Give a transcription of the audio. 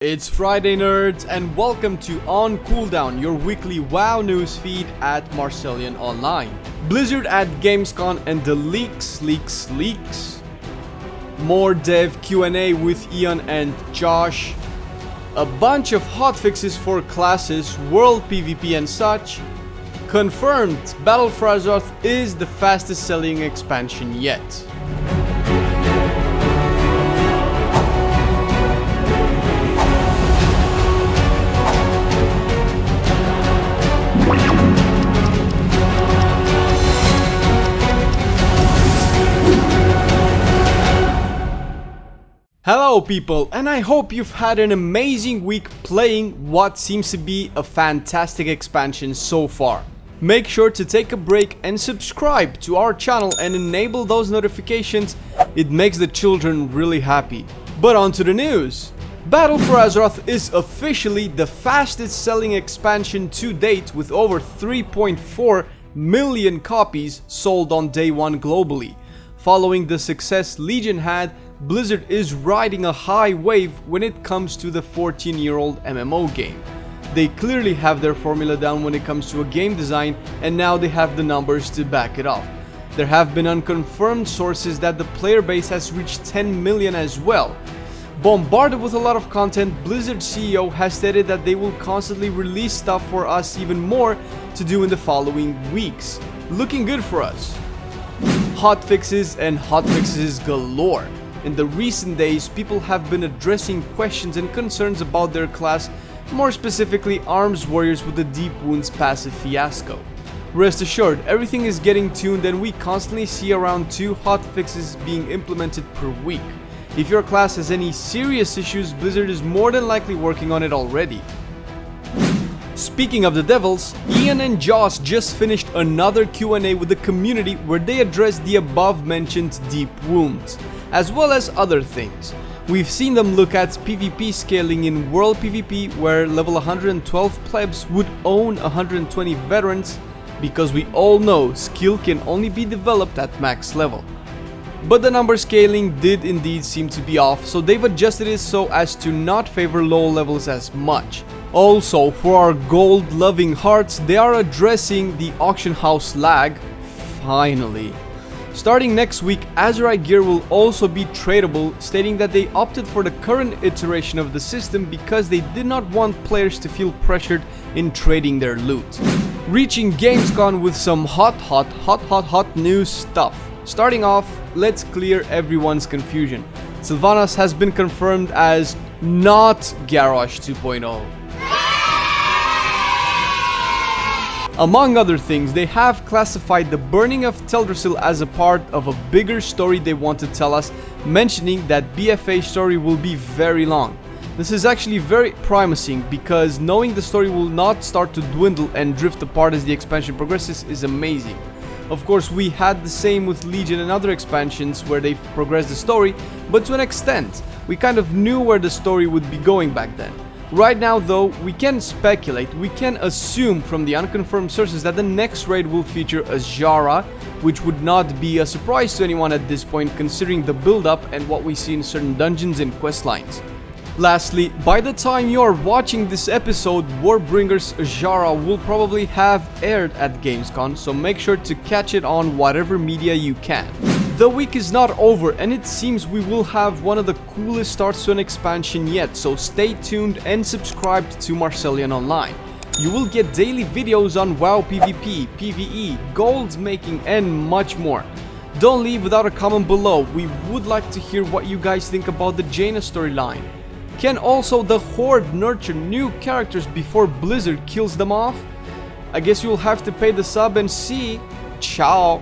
It's Friday, nerds, and welcome to On Cooldown, your weekly WoW news feed at Marcelian&Flame. Blizzard at gamescon and the leaks. More dev Q&A with Ian and Josh. A bunch of hotfixes for classes, world PvP and such. Confirmed, Battle for Azeroth is the fastest selling expansion yet. Hello people, and I hope you've had an amazing week playing what seems to be a fantastic expansion so far. Make sure to take a break and subscribe to our channel and enable those notifications. It makes the children really happy. But on to the news. Battle for Azeroth is officially the fastest selling expansion to date, with over 3.4 million copies sold on day one globally. Following the success Legion had, Blizzard is riding a high wave when it comes to the 14-year-old MMO game. They clearly have their formula down when it comes to a game design, and now they have the numbers to back it up. There have been unconfirmed sources that the player base has reached 10 million as well. Bombarded with a lot of content, Blizzard CEO has stated that they will constantly release stuff for us, even more to do in the following weeks. Looking good for us. Hotfixes and hotfixes galore. In the recent days, people have been addressing questions and concerns about their class, more specifically Arms Warriors with the Deep Wounds passive fiasco. Rest assured, everything is getting tuned and we constantly see around 2 hotfixes being implemented per week. If your class has any serious issues, Blizzard is more than likely working on it already. Speaking of the devils, Ian and Josh just finished another Q&A with the community where they addressed the above mentioned Deep Wounds, as well as other things. We've seen them look at PvP scaling in World PvP, where level 112 plebs would own 120 veterans, because we all know skill can only be developed at max level. But the number scaling did indeed seem to be off, so they've adjusted it so as to not favor low levels as much. Also, for our gold loving hearts, they are addressing the auction house lag, finally. Starting next week, Azerite gear will also be tradable, stating that they opted for the current iteration of the system because they did not want players to feel pressured in trading their loot. Reaching gamescon with some hot new stuff. Starting off, let's clear everyone's confusion. Sylvanas has been confirmed as not Garrosh 2.0. Among other things, they have classified the burning of Teldrassil as a part of a bigger story they want to tell us, mentioning that BFA story will be very long. This is actually very promising because knowing the story will not start to dwindle and drift apart as the expansion progresses is amazing. Of course, we had the same with Legion and other expansions where they've progressed the story, but to an extent, we kind of knew where the story would be going back then. Right now though, we can speculate, we can assume from the unconfirmed sources that the next raid will feature Azara, which would not be a surprise to anyone at this point considering the build-up and what we see in certain dungeons and questlines. Lastly, by the time you are watching this episode, Warbringer's Azara will probably have aired at Gamescon, so make sure to catch it on whatever media you can. The week is not over and it seems we will have one of the coolest starts to an expansion yet, so stay tuned and subscribe to Marcelian&Flame. You will get daily videos on WoW PvP, PvE, gold making and much more. Don't leave without a comment below. We would like to hear what you guys think about the Jaina storyline. Can also the Horde nurture new characters before Blizzard kills them off? I guess you'll have to pay the sub and see. Ciao!